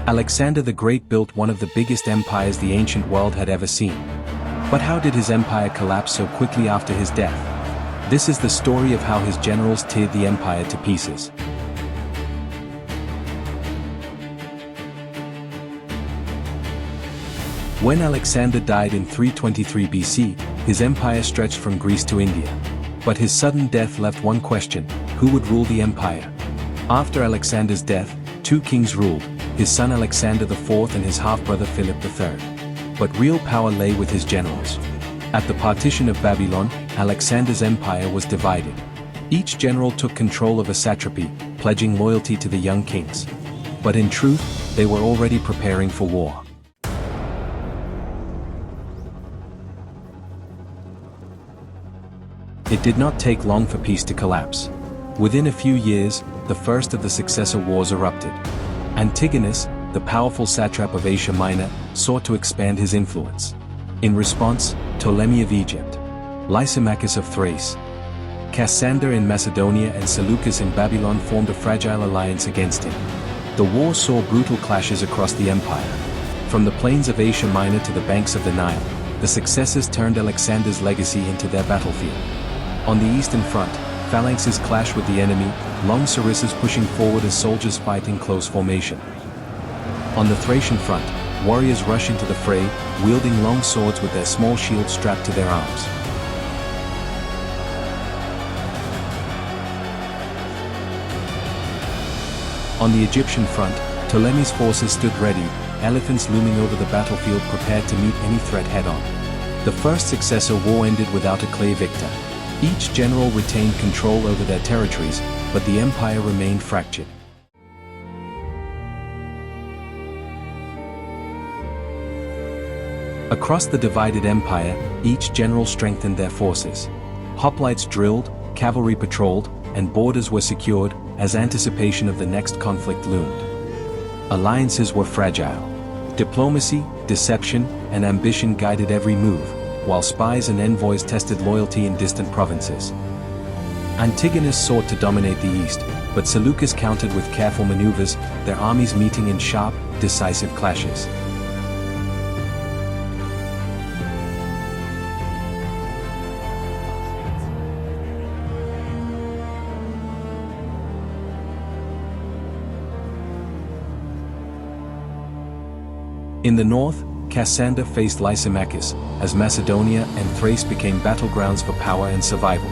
Alexander the Great built one of the biggest empires the ancient world had ever seen. But how did his empire collapse so quickly after his death? This is the story of how his generals teared the empire to pieces. When Alexander died in 323 BC, his empire stretched from Greece to India. But his sudden death left one question: who would rule the empire? After Alexander's death, two kings ruled, his son Alexander IV and his half-brother Philip III. But real power lay with his generals. At the partition of Babylon, Alexander's empire was divided. Each general took control of a satrapy, pledging loyalty to the young kings. But in truth, they were already preparing for war. It did not take long for peace to collapse. Within a few years, the first of the Successor Wars erupted. Antigonus, the powerful satrap of Asia Minor, sought to expand his influence. In response, Ptolemy of Egypt, Lysimachus of Thrace, Cassander in Macedonia and Seleucus in Babylon formed a fragile alliance against him. The war saw brutal clashes across the empire. From the plains of Asia Minor to the banks of the Nile, the successors turned Alexander's legacy into their battlefield. On the eastern front, phalanxes clash with the enemy, long sarissas pushing forward as soldiers fight in close formation. On the Thracian front, warriors rush into the fray, wielding long swords with their small shields strapped to their arms. On the Egyptian front, Ptolemy's forces stood ready, elephants looming over the battlefield prepared to meet any threat head-on. The first Successor War ended without a clear victor. Each general retained control over their territories, but the empire remained fractured. Across the divided empire, each general strengthened their forces. Hoplites drilled, cavalry patrolled, and borders were secured, as anticipation of the next conflict loomed. Alliances were fragile. Diplomacy, deception, and ambition guided every move, while spies and envoys tested loyalty in distant provinces. Antigonus sought to dominate the east, but Seleucus countered with careful maneuvers, their armies meeting in sharp, decisive clashes. In the north, Cassander faced Lysimachus, as Macedonia and Thrace became battlegrounds for power and survival.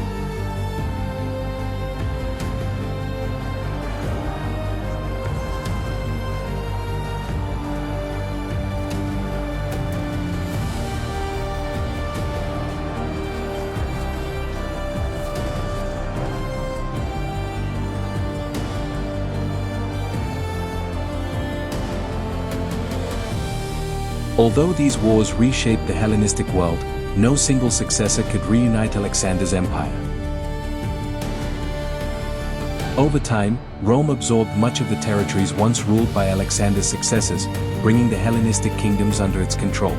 Although these wars reshaped the Hellenistic world, no single successor could reunite Alexander's empire. Over time, Rome absorbed much of the territories once ruled by Alexander's successors, bringing the Hellenistic kingdoms under its control.